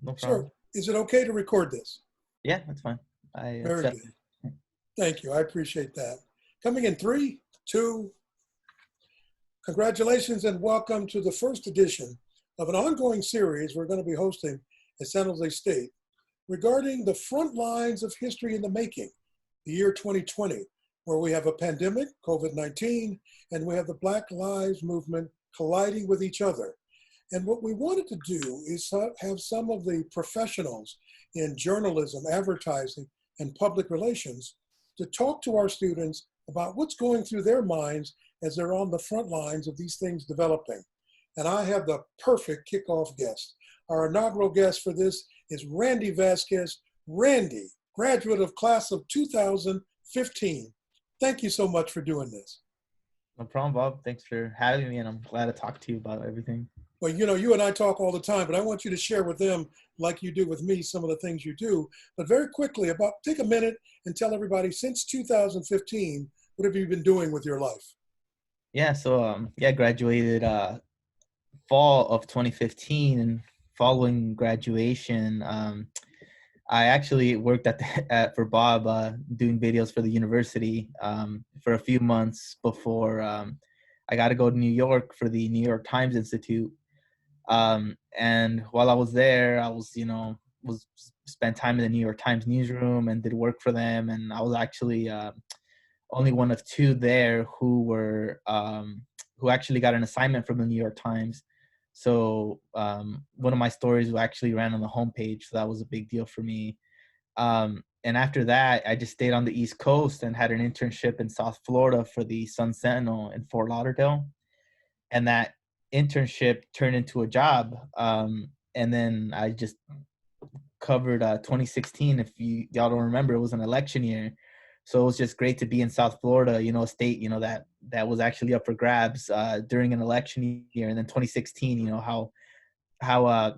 No Sure. problem. Is it okay to record this? Yeah, that's fine. I Very accept good. it. Thank you. I appreciate that. Coming in 3, 2, congratulations and welcome to the first edition of an ongoing series we're going to be hosting at San Jose State regarding the front lines of history in the making, the year 2020, where we have a pandemic, COVID-19, and we have the Black Lives Movement colliding with each other. And what we wanted to do is have some of the professionals in journalism, advertising, and public relations to talk to our students about what's going through their minds as they're on the front lines of these things developing. And I have the perfect kickoff guest. Our inaugural guest for this is Randy Vazquez. Randy, graduate of class of 2015. Thank you so much for doing this. No problem, Bob. Thanks for having me, and I'm glad to talk to you about everything. Well, you know, you and I talk all the time, but I want you to share with them, like you do with me, some of the things you do. But very quickly, take a minute and tell everybody, since 2015, what have you been doing with your life? Yeah, so graduated fall of 2015, and following graduation, I actually worked for Bob doing videos for the university for a few months before I got to go to New York for the New York Times Institute. And while I was there, I was spent time in the New York Times newsroom and did work for them. And I was actually only one of 2 there who actually got an assignment from the New York Times. So one of my stories actually ran on the homepage. So that was a big deal for me. And after that, I just stayed on the East Coast and had an internship in South Florida for the Sun Sentinel in Fort Lauderdale. And that internship turned into a job. And then I just covered 2016. If y'all don't remember, it was an election year. So it was just great to be in South Florida, a state, that was actually up for grabs during an election year. And then 2016, how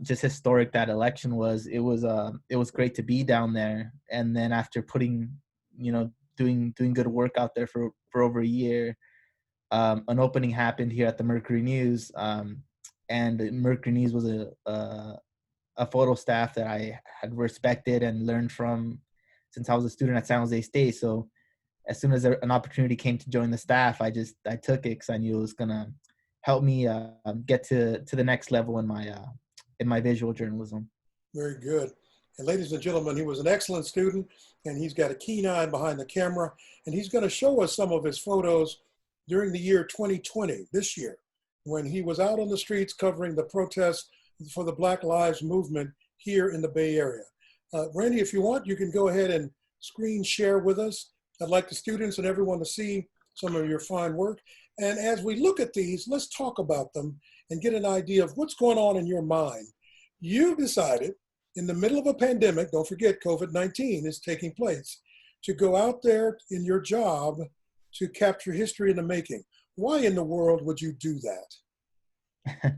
just historic that election was. It was great to be down there. And then after doing good work out there for over a year, an opening happened here at the Mercury News, and Mercury News was a photo staff that I had respected and learned from since I was a student at San Jose State. So as soon as an opportunity came to join the staff, I took it because I knew it was gonna help me get to the next level in my visual journalism. Very good. And ladies and gentlemen, he was an excellent student, and he's got a keen eye behind the camera, and he's going to show us some of his photos during the year 2020, this year, when he was out on the streets covering the protests for the Black Lives Movement here in the Bay Area. Randy, if you want, you can go ahead and screen share with us. I'd like the students and everyone to see some of your fine work. And as we look at these, let's talk about them and get an idea of what's going on in your mind. You decided in the middle of a pandemic, don't forget COVID-19 is taking place, to go out there in your job to capture history in the making. Why in the world would you do that?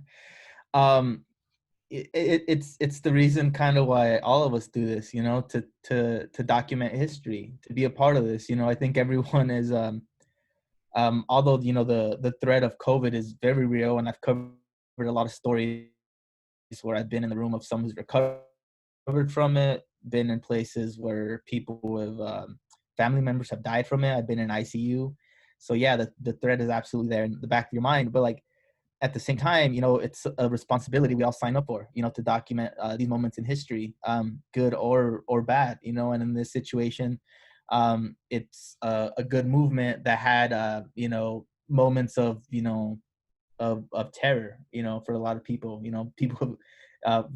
It's the reason kind of why all of us do this, to document history, to be a part of this. I think everyone is, although, the threat of COVID is very real, and I've covered a lot of stories where I've been in the room of someone who's recovered from it, been in places where people have, family members have died from it. I've been in ICU. So yeah, the threat is absolutely there in the back of your mind. But like, at the same time, it's a responsibility we all sign up for, to document these moments in history, good or bad, and in this situation, it's a good movement that had, moments of, of terror, for a lot of people, people,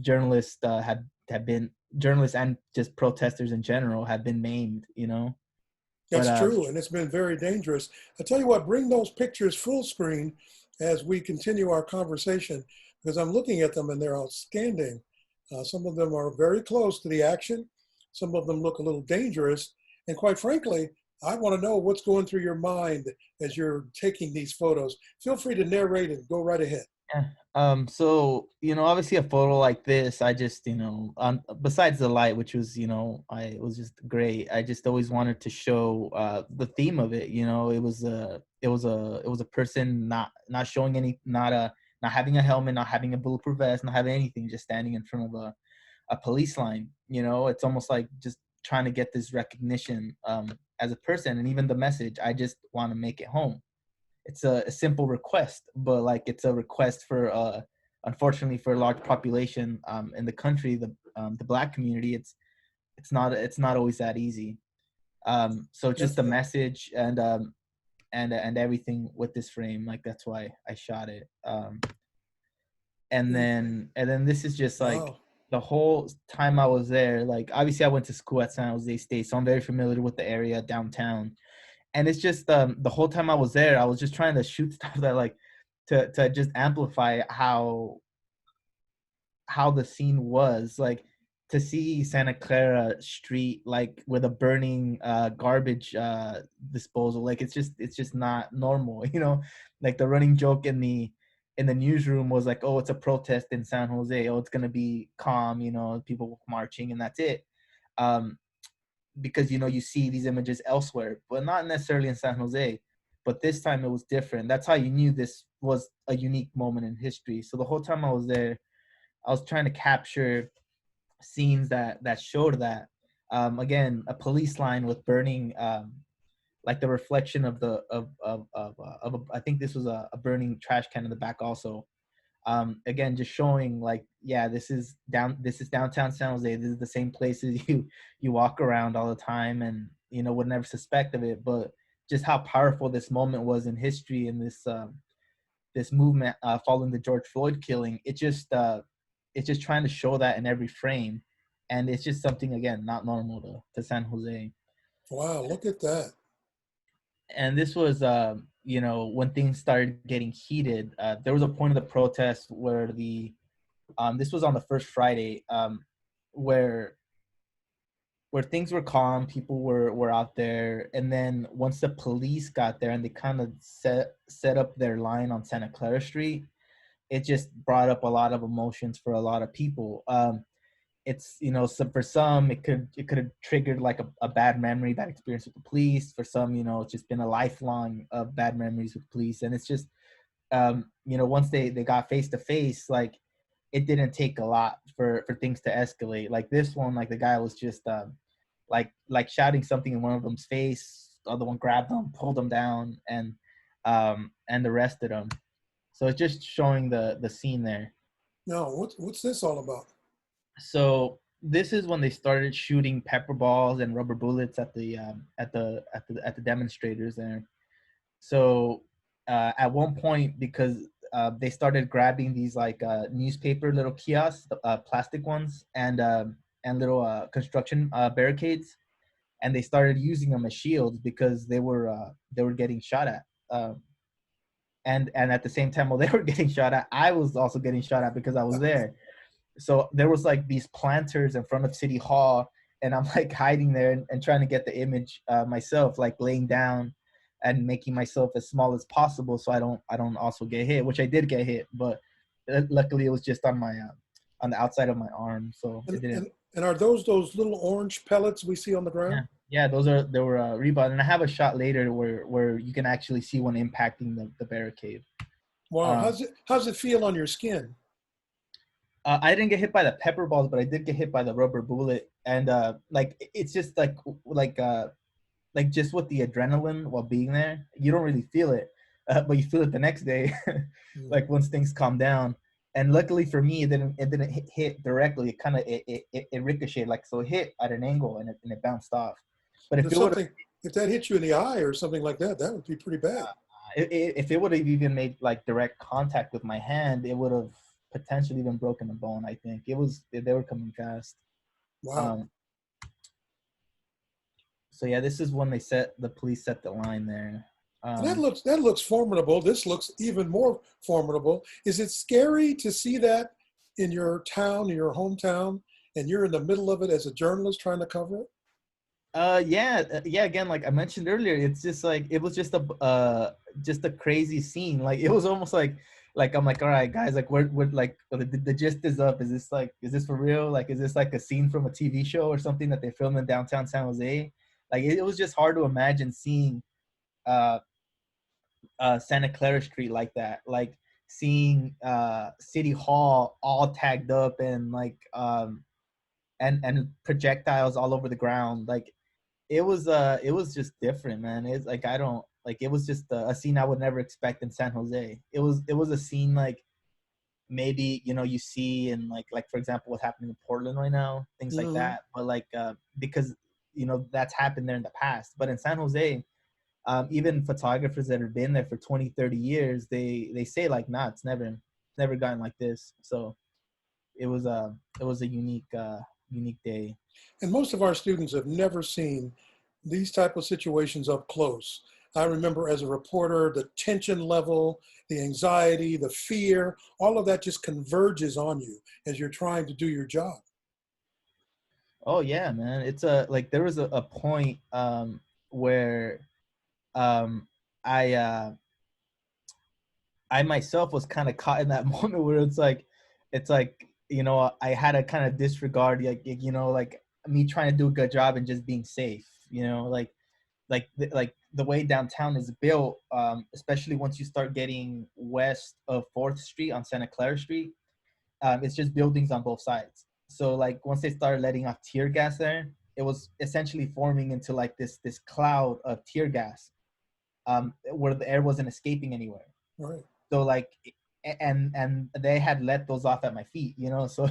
journalists have been journalists, and just protesters in general have been maimed, That's but true, and it's been very dangerous. I tell you what, bring those pictures full screen as we continue our conversation, because I'm looking at them and they're outstanding. Some of them are very close to the action. Some of them look a little dangerous. And quite frankly, I want to know what's going through your mind as you're taking these photos. Feel free to narrate and go right ahead. Yeah. So, obviously a photo like this, I just, besides the light, which was, it was just great. I just always wanted to show the theme of it. It was a person not showing any, not not having a helmet, not having a bulletproof vest, not having anything, just standing in front of a police line. You know, it's almost like just trying to get this recognition as a person, and even the message, I just want to make it home. It's a simple request, but like it's a request for unfortunately for a large population in the country, the Black community. It's not always that easy. So just the Definitely. message and everything with this frame, like that's why I shot it. And then this is just like Wow. the whole time I was there. Like obviously I went to school at San Jose State, so I'm very familiar with the area downtown. And it's just the whole time I was there, I was just trying to shoot stuff that like to just amplify how the scene was like, to see Santa Clara Street like with a burning garbage disposal. Like it's just not normal, you know. Like the running joke in the newsroom was like, oh, it's a protest in San Jose, oh, it's gonna be calm, you know, people marching and that's it. um because you know you see these images elsewhere, but not necessarily in San Jose. But this time it was different. That's how you knew this was a unique moment in history. So the whole time I was there, I was trying to capture scenes that showed that. Again, a police line with burning, like the reflection of the of a, I think this was a burning trash can in the back also. Again, just showing like, yeah, this is downtown San Jose. This is the same places you walk around all the time, and you know would never suspect of it. But just how powerful this moment was in history, and this movement following the George Floyd killing. It's just trying to show that in every frame, and it's just something again not normal to San Jose. Wow, look at that. And this was you know, when things started getting heated, there was a point of the protest where this was on the first Friday, where things were calm, people were out there, and then once the police got there and they kind of set up their line on Santa Clara Street, it just brought up a lot of emotions for a lot of people. It's, you know, so for some it could have triggered like a bad memory, bad experience with the police. For some, you know, it's just been a lifelong of bad memories with police. And it's just you know, once they got face to face, like it didn't take a lot for things to escalate. Like this one, like the guy was just like shouting something in one of them's face, the other one grabbed them, pulled them down, and arrested them. So it's just showing the scene there. Now, what's this all about? So this is when they started shooting pepper balls and rubber bullets at the demonstrators there. So at one point, because they started grabbing these like newspaper little kiosks, plastic ones, and little construction barricades, and they started using them as shields because they were getting shot at. And at the same time, while they were getting shot at, I was also getting shot at because I was there. So there was like these planters in front of City Hall, and I'm like hiding there and trying to get the image myself, like laying down and making myself as small as possible so I don't also get hit, which I did get hit, but luckily it was just on the outside of my arm, so And it didn't. and and are those little orange pellets we see on the Yeah, ground? yeah, those are there were rebound, and I have a shot later where you can actually see one impacting the barricade. Wow, Um, how's it feel on your skin? I didn't get hit by the pepper balls, but I did get hit by the rubber bullet, and like it's just like just with the adrenaline while being there, you don't really feel it, but you feel it the next day, Hmm. like once things calm down. And luckily for me, it didn't hit directly. It kind of it ricocheted, like so it hit at an angle and it bounced off. But But if something, if that hit you in the eye or something like that, that would be pretty bad. if it would have even made like direct contact with my hand, it would have potentially even broken a bone. I think they were coming fast. Wow. Um, so yeah, this is when the police set the line there. And Um, that looks formidable. This looks even more formidable. Is it scary to see that in your town, in your hometown, and you're in the middle of it as a journalist trying to cover it? yeah, yeah. Again, like I mentioned earlier, it's just like it was just a crazy scene. Like it was almost like I'm like, all right, guys, like we're like the gist is up. Is this for real? Like, is this like a scene from a TV show or something that they filmed in downtown San Jose? Like it was just hard to imagine seeing uh Santa Clara Street like that. Like seeing City Hall all tagged up and like and projectiles all over the ground. Like it was just different, man. It's like I don't like it was just a scene I would never expect in San Jose. It was a scene like maybe you see in like for example what's happening in Portland right now, things like Hmm. that. But like because that's happened there in the past. But in San Jose, even photographers that have been there for 20, 30 years, they say like, nah, it's never gotten like this. So it was a unique day. And most of our students have never seen these type of situations up close. I remember as a reporter, the tension level, the anxiety, the fear, all of that just converges on you as you're trying to do your job. Oh yeah, man. It's a like there was a point where um I I myself was kind of caught in that moment where it's like I had to kind of disregard like me trying to do a good job and just being safe, like the way downtown is built, especially once you start getting west of 4th Street on Santa Clara Street. It's just buildings on both sides. So like once they started letting off tear gas there, it was essentially forming into like this cloud of tear gas, where the air wasn't escaping anywhere. Right. So like, and they had let those off at my feet, So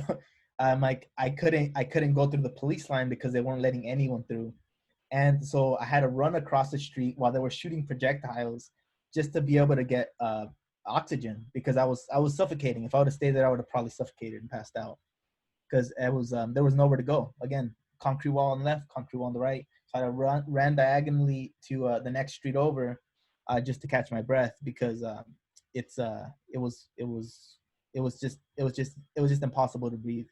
like I couldn't go through the police line because they weren't letting anyone through, and so I had to run across the street while they were shooting projectiles just to be able to get oxygen because I was suffocating. If I would have stayed there, I would have probably suffocated and passed out because it was there was nowhere to go. Again, concrete wall on the left, concrete wall on the right. So I ran diagonally to the next street over, just to catch my breath because it's it was just impossible to breathe.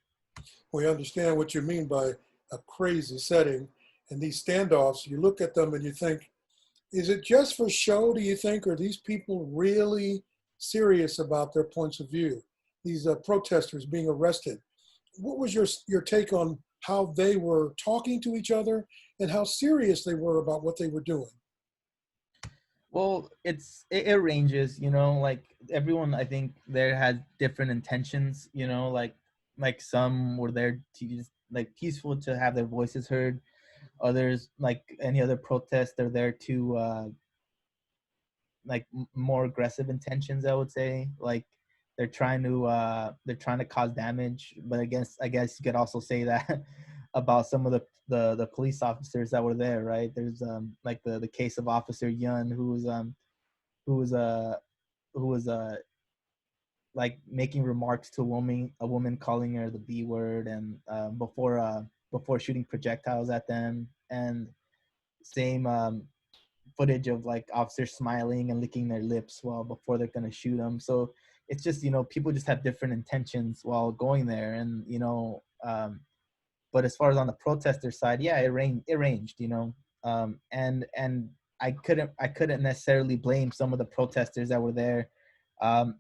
We understand what you mean by a crazy setting. And these standoffs, you look at them and you think, is it just for show, do you think, or are these people really serious about their points of view? These protesters being arrested. What was your take on how they were talking to each other and how serious they were about what they were doing? Well, it ranges, like everyone I think there had different intentions, like some were there to just like peaceful to have their voices heard. Others, like any other protest, they're there to like more aggressive intentions, I would say. Like they're trying to cause damage. But I guess you could also say that about some of the police officers that were there, right? There's like the case of Officer Yun who was who was like making remarks to a woman calling her the B word, and before shooting projectiles at them. And same footage of like officers smiling and licking their lips while before they're gonna shoot them. So it's just people just have different intentions while going there, and but as far as on the protester side, yeah, it ranged. And I couldn't necessarily blame some of the protesters that were there,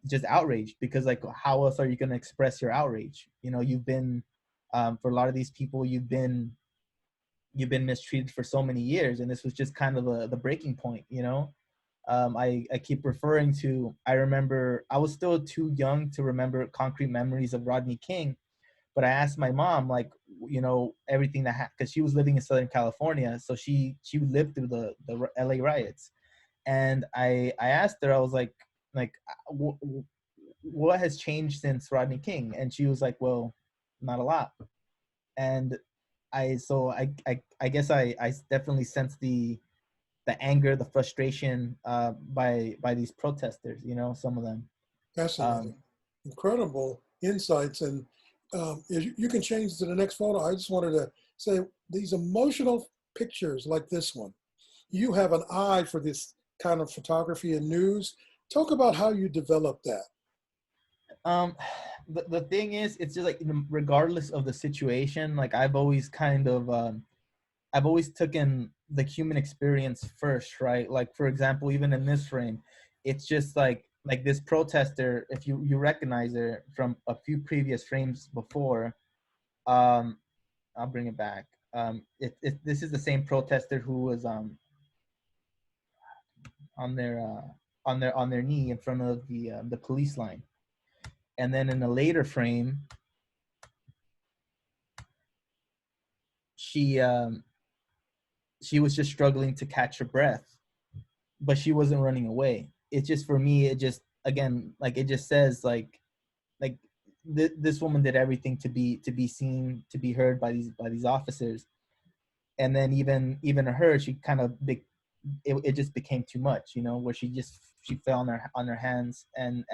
just outraged, because like how else are you going to express your outrage? You've been, for a lot of these people, you've been mistreated for so many years, and this was just kind of the breaking point. I keep referring to, I remember I was still too young to remember concrete memories of Rodney King, but I asked my mom, like, everything that because she was living in Southern California, so she lived through the LA riots. And I asked her, I was like what has changed since Rodney King? And she was like, well, not a lot. And I guess I definitely sense the anger, the frustration, by these protesters, some of them. Fascinating. um Incredible insights. And you can change to the next photo. I just wanted to say these emotional pictures like this one, you have an eye for this kind of photography and news. Talk about how you developed that. um the thing is, it's just like, regardless of the situation, like I've always taken the human experience first, right? Like for example, even in this frame, it's just like this protester, if you recognize her from a few previous frames before. um I'll bring it back. This is the same protester who was on there. on their knee in front of the police line. And then in a later frame, she was just struggling to catch her breath, but she wasn't running away. It's just, for me, it just, again, like, it just says like this woman did everything to be seen, to be heard by these officers. And then even her, she kind of it just became too much, where she fell on her hands and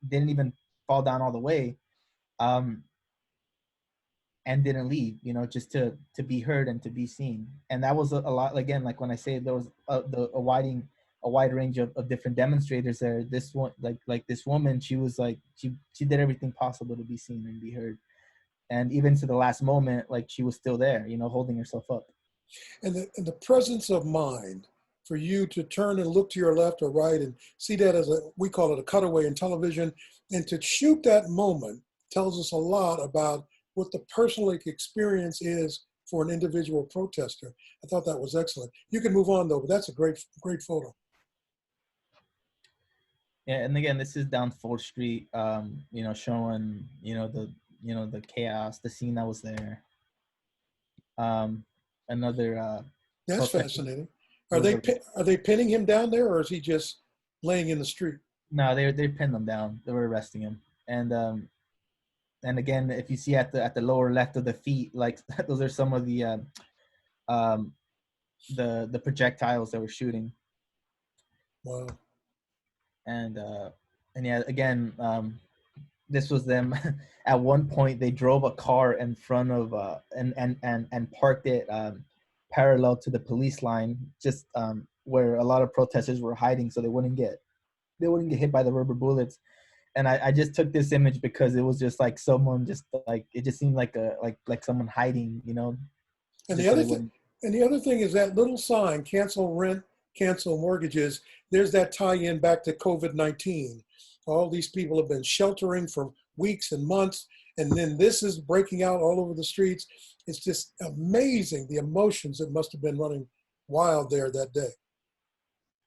didn't even fall down all the way, um and didn't leave, just to be heard and to be seen. And that was a lot. Again, like when I say there was a wide range of different demonstrators there. This one, like this woman, she was like, she did everything possible to be seen and be heard. And even to the last moment, like, she was still there, holding herself up. And the presence of mind for you to turn and look to your left or right and see that as we call it a cutaway in television, and to shoot that moment tells us a lot about what the personal experience is for an individual protester. I thought that was excellent. You can move on though, but that's a great photo. Yeah, and again, this is down 4th Street, showing, the chaos, the scene that was there. Another That's protest. fascinating. Are they pinning him down there, or is he just laying in the street? No, they pinned him down. They were arresting him. And again, if you see at the lower left of the feet, like, those are some of the projectiles that were shooting. Wow. And yeah, again, this was them. At one point, they drove a car in front of and parked it parallel to the police line, just where a lot of protesters were hiding, so they wouldn't get hit by the rubber bullets. And I just took this image because it was just like someone, just like, it just seemed like like someone hiding, And just so they wouldn't. the other thing is that little sign, cancel rent, cancel mortgages. There's that tie-in back to COVID-19. All these people have been sheltering for weeks and months, and then this is breaking out all over the streets. It's just amazing the emotions that must have been running wild there that day.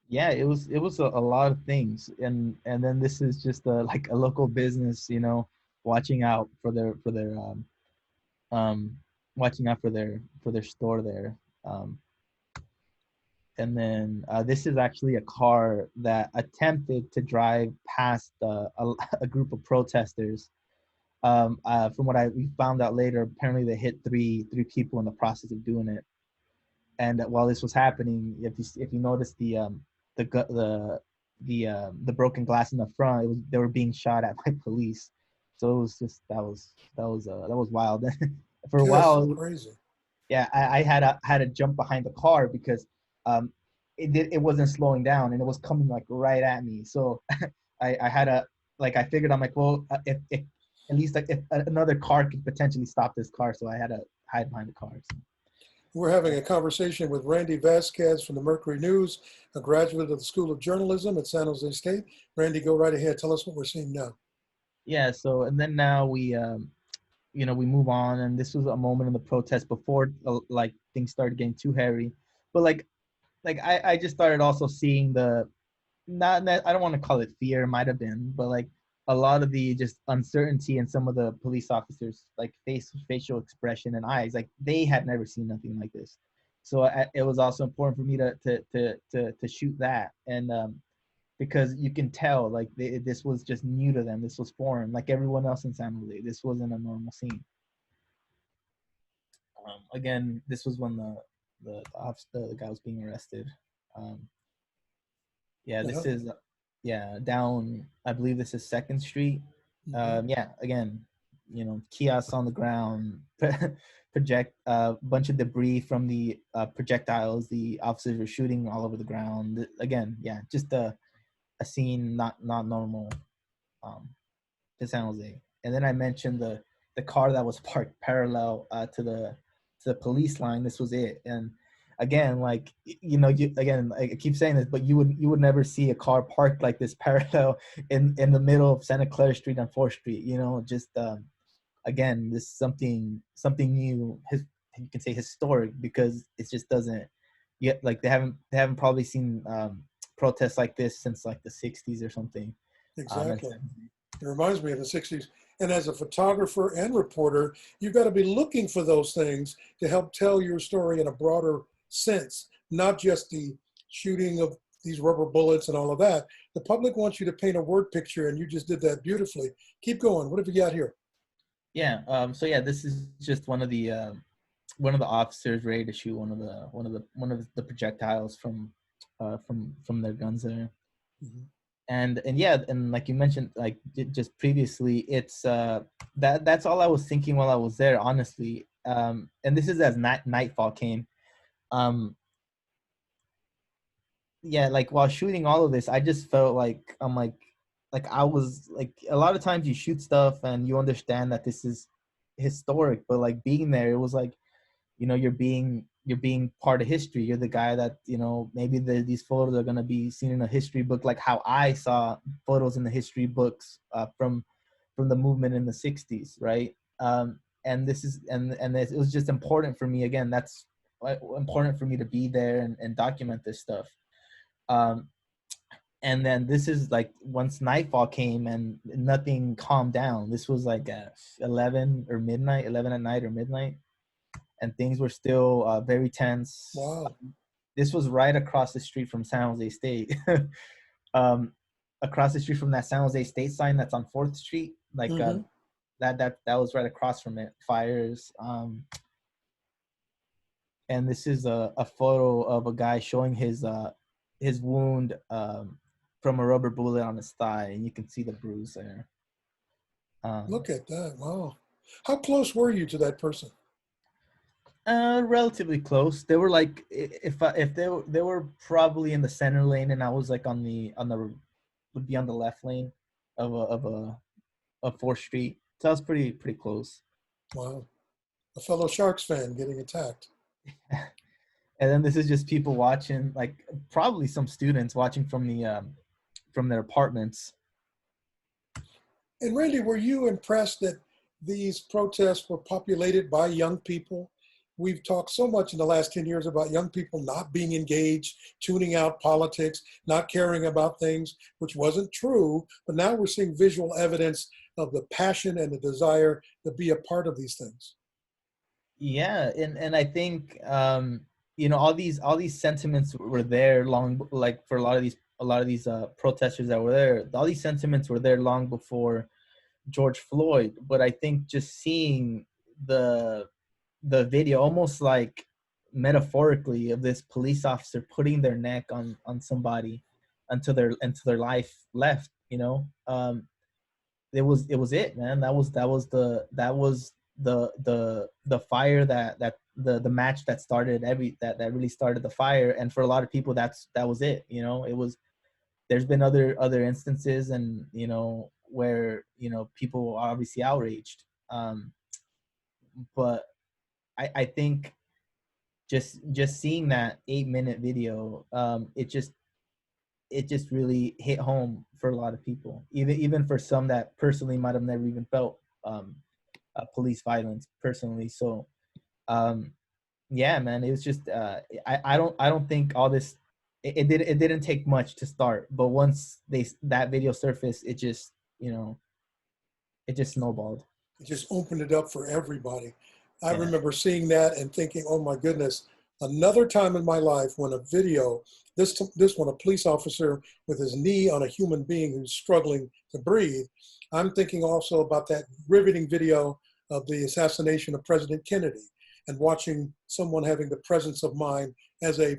Yeah, it was a lot of things. And then this is just like a local business, watching out for their um watching out for their store there. And then this is actually a car that attempted to drive past a group of protesters. From what we found out later, apparently they hit three people in the process of doing it. And while this was happening, if you notice the broken glass in the front, they were being shot at by police. So it was just, that was wild. For a Yes, while, crazy. yeah, I had to jump behind the car because it wasn't slowing down, and it was coming like right at me. So I had to, like, I figured, I'm like, well, if at least, like, if another car could potentially stop this car, so I had to hide behind the car. So. We're having a conversation with Randy Vazquez from the Mercury News, a graduate of the School of Journalism at San Jose State. Randy, go right ahead. Tell us what we're seeing now. Yeah. So, and then now we we move on, and this was a moment in the protest before like things started getting too hairy. But like I just started also seeing the, not, I don't want to call it fear, it might have been, but like a lot of the just uncertainty in some of the police officers, like facial expression and eyes, like they had never seen nothing like this. So it was also important for me to shoot that. And because you can tell, like, this was just new to them, this was foreign, like everyone else in San Jose, this wasn't a normal scene. Again, this was when the guy was being arrested. Yeah, this is down, I believe this is 2nd Street. Yeah, again, kiosks on the ground, project bunch of debris from the projectiles the officers were shooting all over the ground. Again, yeah, just a scene not normal to San Jose. And then I mentioned the car that was parked parallel to the police line. This was it. And again, like, again, I keep saying this, but you would never see a car parked like this parallel in the middle of Santa Clara Street and 4th Street. Just again, this is something new. You can say historic, because it just doesn't yet, like, they haven't probably seen protests like this since like the 60s or something. And Exactly. It reminds me of the 60s. And as a photographer and reporter, you've got to be looking for those things to help tell your story in a broader sense, not just the shooting of these rubber bullets and all of that. The public wants you to paint a word picture, and you just did that beautifully. Keep going. What have you got here? yeah, so yeah, this is just one of the officers ready to shoot one of the projectiles from their guns there. Mhm. And yeah, and like you mentioned, like just previously, it's that's all I was thinking while I was there, honestly. And this is as nightfall came. um yeah, like while shooting all of this, I just felt like like I was like, a lot of times you shoot stuff and you understand that this is historic, but like being there, it was like, you're being part of history. You're the guy that, maybe these photos are going to be seen in a history book, like how I saw photos in the history books from the movement in the 60s, right? And this is and it was just important for me. Again, that's important for me to be there and document this stuff. um and then this is like, once nightfall came and nothing calmed down, this was like at 11 at night or midnight, and things were still very tense. Wow. This was right across the street from San Jose State. um, Across the street from that San Jose State sign that's on 4th Street, like Mm-hmm. that was right across from it. Fires. And this is a photo of a guy showing his wound, from a rubber bullet on his thigh, and you can see the bruise there. Um, Look at that. Wow. How close were you to that person? Relatively close. They were like, if they were probably in the center lane, and I was like on the would be on the left lane of 4th Street. So I was pretty close. Wow. A fellow Sharks fan getting attacked. And then this is just people watching, like probably some students watching from their apartments. And Randy, were you impressed that these protests were populated by young people? We've talked so much in the last 10 years about young people not being engaged, tuning out politics, not caring about things, which wasn't true. But now we're seeing visual evidence of the passion and the desire to be a part of these things. Yeah, and I think, all these sentiments were there long, like for a lot of these protesters that were there. All these sentiments were there long before George Floyd. But I think just seeing the the video, almost like metaphorically, of this police officer putting their neck on somebody until their life left, it was it, man. That was the fire, the match that started that really started the fire. And for a lot of people, that was it. It was. There's been other instances, and where people are obviously outraged. But I think just seeing that 8-minute video, it just really hit home for a lot of people, even for some that personally might have never even felt police violence personally. So yeah, man, it was just, I don't think all this, it didn't take much to start, but once that video surfaced, it just snowballed. It just opened it up for everybody. I Yeah. remember seeing that and thinking, oh my goodness, another time in my life when a video, this one, a police officer with his knee on a human being who's struggling to breathe. I'm thinking also about that riveting video of the assassination of President Kennedy and watching someone having the presence of mind as a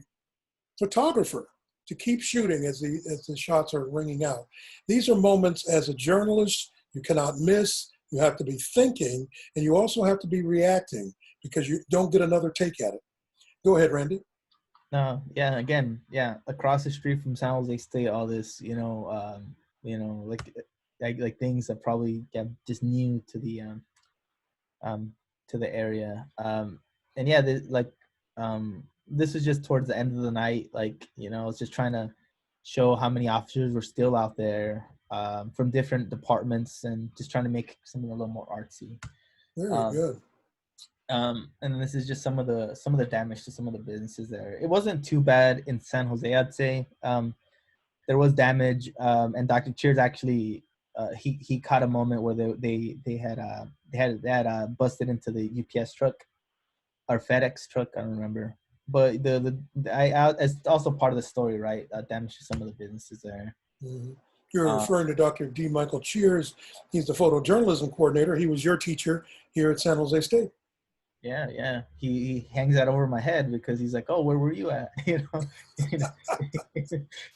photographer to keep shooting as the shots are ringing out. These are moments as a journalist you cannot miss. You have to be thinking, and you also have to be reacting because you don't get another take at it. Go ahead, Randy. No, yeah, again, yeah, across the street from San Jose State, all this, like things that probably get just new um to the area. And yeah, this was just towards the end of the night. Like, I was just trying to show how many officers were still out there, from different departments, and just trying to make something a little more artsy. Very Um, good. and this is just some of the damage to some of the businesses there. It wasn't too bad in San Jose, I'd say. there was damage, and Dr. Cheers actually he caught a moment where they had busted into the UPS truck or FedEx truck, I don't remember. But it's also part of the story, right? Damage to some of the businesses there. Mm-hmm. You're referring to Dr. D. Michael Cheers. He's the photojournalism coordinator. He was your teacher here at San Jose State. Yeah. He hangs that over my head because he's like, "Oh, where were you at?" You know, he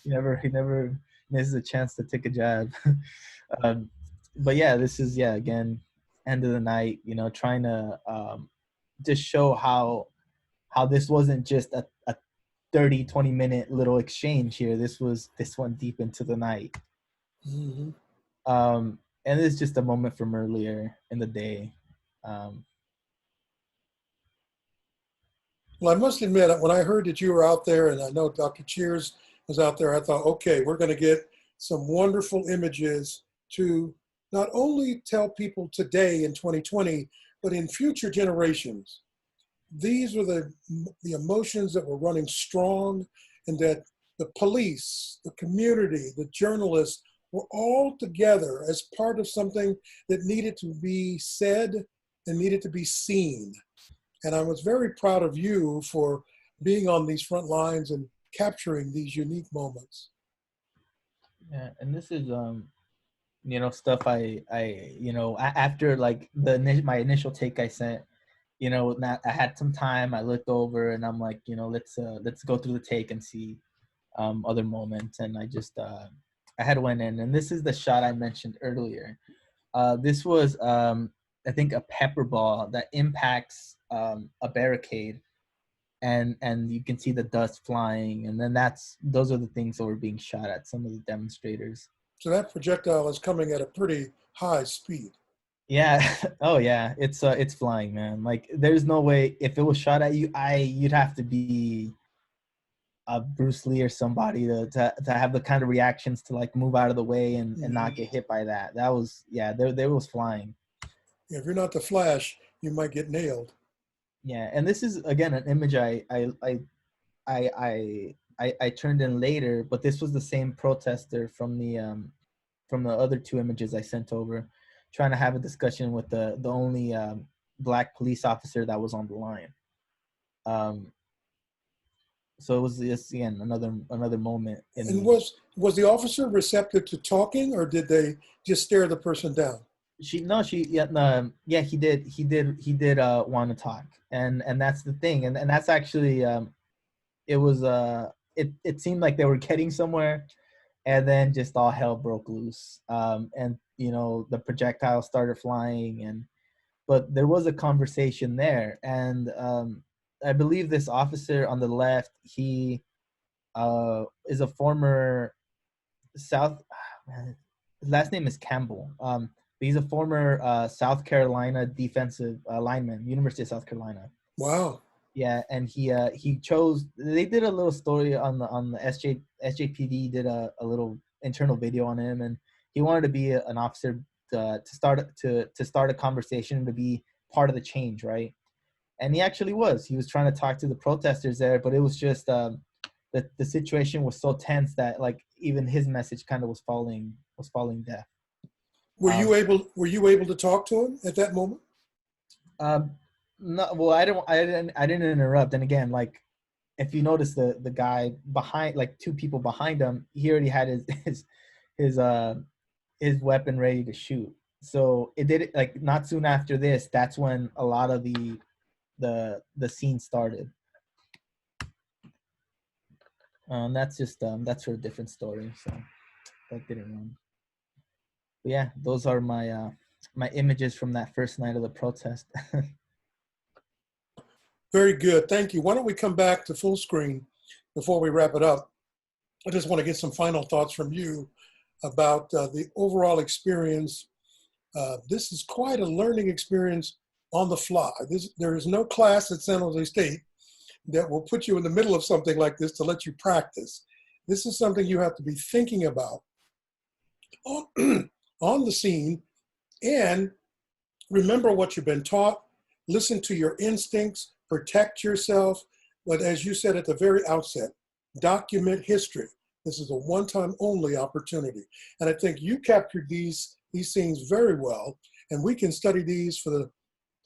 never misses a chance to take a jab. But yeah, this is again, end of the night. You know, trying to just show how this wasn't just a 30-20 minute little exchange here. This went deep into the night. Mm-hmm. And it's just a moment from earlier in the day. Well, I must admit, when I heard that you were out there, and I know Dr. Cheers was out there, I thought, okay, we're going to get some wonderful images to not only tell people today in 2020, but in future generations. These were the emotions that were running strong, and that the police, the community, the journalists were all together as part of something that needed to be said and needed to be seen. And I was very proud of you for being on these front lines and capturing these unique moments. Yeah, and this is stuff I after like my initial take I sent, I had some time, I looked over and I'm like, let's go through the take and see other moments. And I had went in, and this is the shot I mentioned earlier. This was I think a pepper ball that impacts a barricade, and you can see the dust flying, and then those are the things that were being shot at some of the demonstrators. So that projectile is coming at a pretty high speed. Yeah. Oh yeah, it's flying, man. Like there's no way if it was shot at you, you'd have to be Bruce Lee or somebody to have the kind of reactions to like move out of the way and not get hit by that. That was there was flying. If you're not the Flash, you might get nailed. Yeah, and this is again an image I turned in later, but this was the same protester from the other two images I sent over, trying to have a discussion with the only black police officer that was on the line. So it was just again another moment. And was the officer receptive to talking, or did they just stare the person down? He did want to talk, and that's the thing, and that's actually it seemed like they were getting somewhere, and then just all hell broke loose, and the projectile started flying, but there was a conversation there, and I believe this officer on the left, he is a former his last name is Campbell. He's a former South Carolina defensive lineman, University of South Carolina. Wow. Yeah, and he chose. They did a little story on the SJPD did a little internal video on him, and he wanted to be an officer to start a conversation, to be part of the change, right? And he actually was. He was trying to talk to the protesters there, but it was just the situation was so tense that like even his message kind of was falling deaf. Were you able to talk to him at that moment? No, well, I didn't interrupt. And again, like if you notice the guy behind, like two people behind him, he already had his weapon ready to shoot. So it did it like not soon after this. That's when a lot of the scene started. That's for a different story. So that didn't run. But yeah, those are my my images from that first night of the protest. Very good. Thank you. Why don't we come back to full screen before we wrap it up? I just want to get some final thoughts from you about the overall experience. This is quite a learning experience on the fly. There is no class at San Jose State that will put you in the middle of something like this to let you practice. This is something you have to be thinking about on the scene, and remember what you've been taught, listen to your instincts, protect yourself, but as you said at the very outset, document history. This is a one-time only opportunity. And I think you captured these scenes very well, and we can study these for the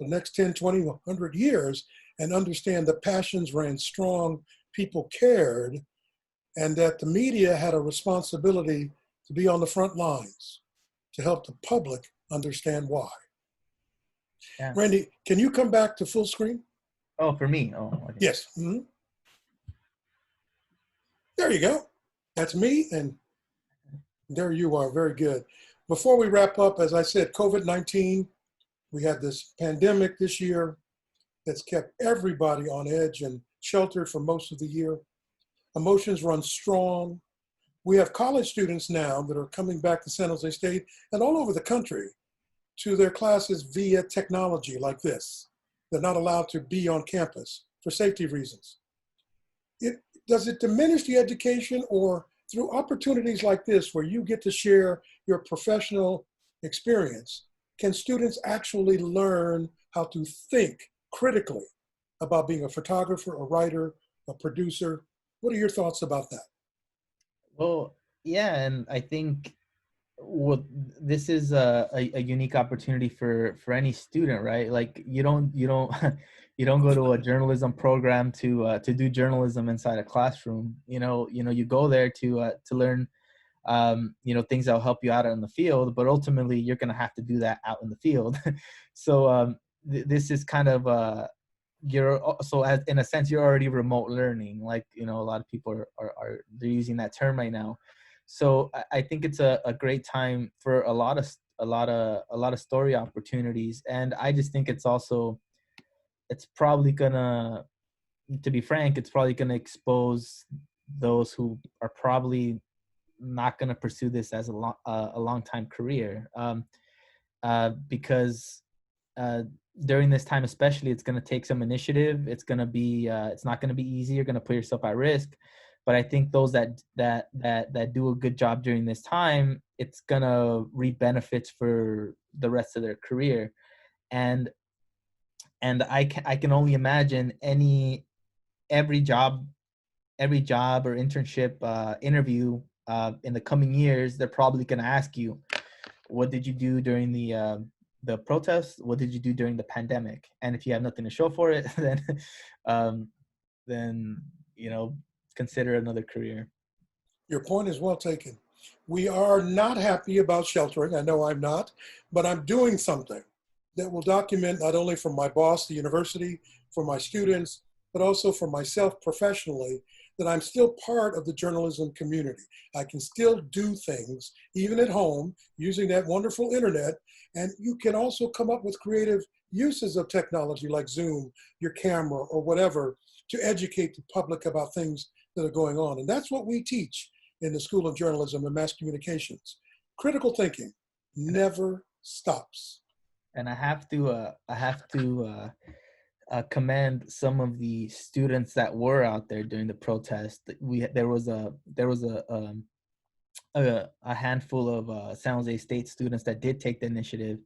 next 10, 20, 100 years and understand that passions ran strong, people cared, and that the media had a responsibility to be on the front lines to help the public understand why. Yeah. Randy, can you come back to full screen? Oh, for me? Oh, okay. Yes. There you go. That's me, and there you are. Very good. Before we wrap up, as I said, COVID-19, we had this pandemic this year that's kept everybody on edge and sheltered for most of the year. Emotions run strong. We have college students now that are coming back to San Jose State and all over the country to their classes via technology like this. They're not allowed to be on campus for safety reasons. Does it diminish the education, or through opportunities like this where you get to share your professional experience, can students actually learn how to think critically about being a photographer, a writer, a producer? What are your thoughts about that? Well, yeah, and I think this is a unique opportunity for any student, right? Like you don't you don't go to a journalism program to do journalism inside a classroom. You go there to learn things that'll help you out in the field, but ultimately you're going to have to do that out in the field. So this is kind of in a sense you're already remote learning, like a lot of people are they're using that term right now. So I think it's a great time for a lot of story opportunities, and I just think it's probably gonna, to be frank, it's probably gonna expose those who are probably not gonna pursue this as a long time career, because during this time especially, it's going to take some initiative. It's going to be it's not going to be easy. You're going to put yourself at risk, but I think those that do a good job during this time, it's going to reap benefits for the rest of their career. And I can only imagine every job or internship interview in the coming years, they're probably going to ask you, what did you do during the protests? What did you do during the pandemic? And if you have nothing to show for it, then consider another career. Your point is well taken. We are not happy about sheltering. I know I'm not, but I'm doing something that will document not only for my boss, the university, for my students, but also for myself professionally, that I'm still part of the journalism community. I can still do things, even at home, using that wonderful internet. And you can also come up with creative uses of technology like Zoom, your camera, or whatever, to educate the public about things that are going on. And that's what we teach in the School of Journalism and Mass Communications. Critical thinking never stops. And I have to commend some of the students that were out there during the protest. There was a handful of San Jose State students that did take the initiative.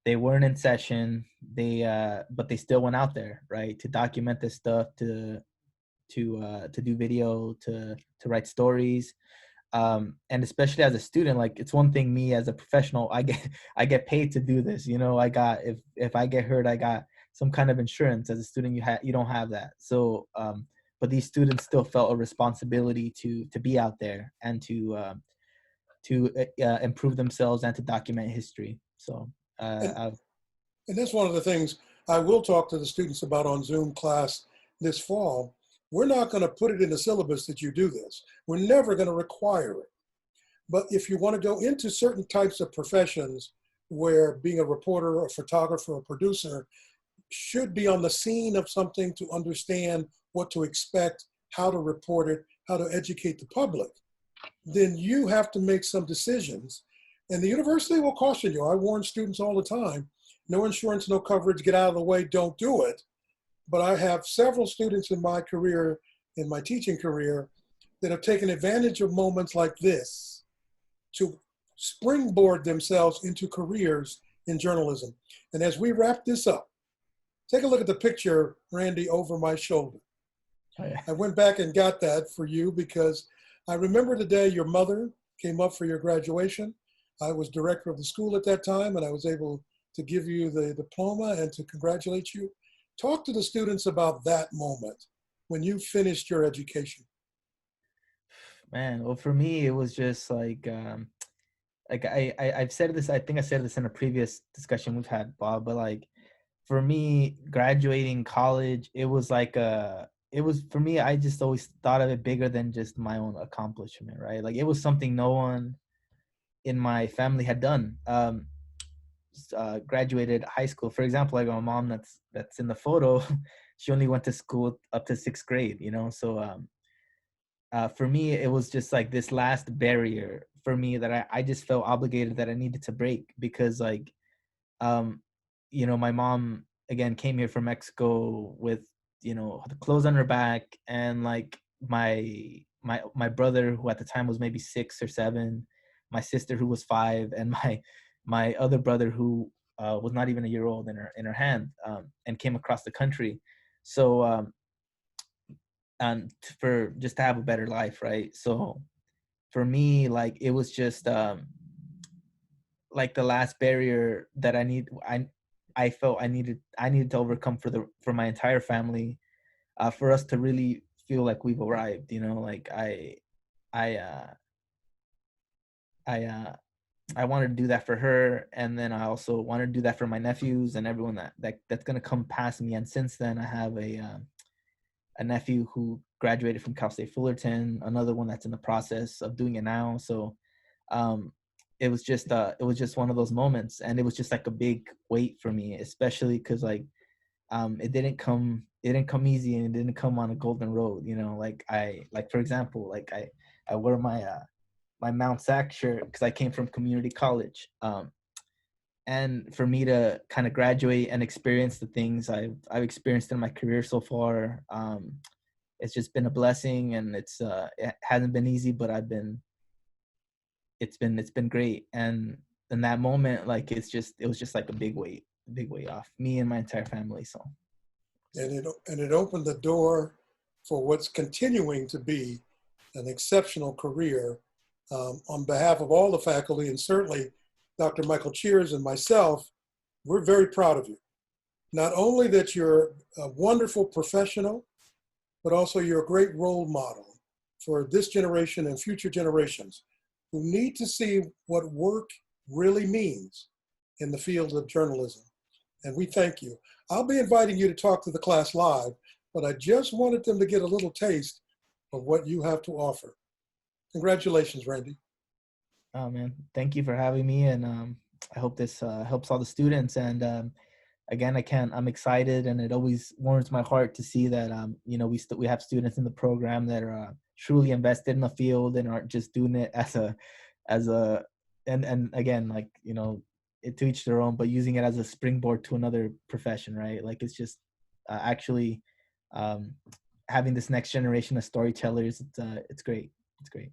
They weren't in session. But they still went out there, right, to document this stuff, to do video, to write stories. And especially as a student, like, it's one thing, me as a professional, I get paid to do this. If I get hurt, I got some kind of insurance. As a student, you don't have that. So but these students still felt a responsibility to be out there and to improve themselves and to document history. So and that's one of the things I will talk to the students about on Zoom class this fall. We're not going to put it in the syllabus that you do this. We're never going to require it. But if you want to go into certain types of professions where being a reporter, a photographer, a producer should be on the scene of something to understand what to expect, how to report it, how to educate the public, then you have to make some decisions. And the university will caution you. I warn students all the time, no insurance, no coverage, get out of the way, don't do it. But I have several students in my career, in my teaching career, that have taken advantage of moments like this to springboard themselves into careers in journalism. And as we wrap this up, take a look at the picture, Randy, over my shoulder. Oh, yeah. I went back and got that for you because I remember the day your mother came up for your graduation. I was director of the school at that time, and I was able to give you the diploma and to congratulate you. Talk to the students about that moment when you finished your education. Man, well, for me, it was just like I've said this. I think I said this in a previous discussion we've had, Bob. But like, for me, graduating college, it was like it was for me. I just always thought of it bigger than just my own accomplishment, right? Like, it was something no one in my family had done. Graduated high school, for example. Like my mom, that's in the photo, she only went to school up to sixth grade. So for me, it was just like this last barrier for me that I just felt obligated that I needed to break, because like, um, my mom again came here from Mexico with, the clothes on her back, and like my brother, who at the time was maybe 6 or 7, my sister who was 5, and my other brother who was not even a year old in her hand, and came across the country. So for just to have a better life, right? So for me, like, it was just like the last barrier that I felt I needed to overcome for my entire family, for us to really feel like we've arrived. Like I uh I I wanted to do that for her, and then I also wanted to do that for my nephews and everyone that's gonna come past me. And since then, I have a nephew who graduated from Cal State Fullerton, another one that's in the process of doing it now. So um, it was just one of those moments, and it was just like a big weight for me, especially because like it didn't come easy, and it didn't come on a golden road. Like for example, like I wear my Mount Sac shirt because I came from community college. And for me to kind of graduate and experience the things I've experienced in my career so far, it's just been a blessing, and it hasn't been easy, but it's been great. And in that moment, like, it was just like a big weight off me and my entire family. So And it opened the door for what's continuing to be an exceptional career. On behalf of all the faculty, and certainly Dr. Michael Cheers and myself, we're very proud of you. Not only that you're a wonderful professional, but also you're a great role model for this generation and future generations who need to see what work really means in the field of journalism. And we thank you. I'll be inviting you to talk to the class live, but I just wanted them to get a little taste of what you have to offer. Congratulations, Randy. oh man, thank you for having me, and I hope this helps all the students. And again, I'm excited, and it always warms my heart to see that we have students in the program that are truly invested in the field and aren't just doing it as a and again, like, to each their own, but using it as a springboard to another profession, right? Like, it's just actually um, having this next generation of storytellers. It's great. It's great.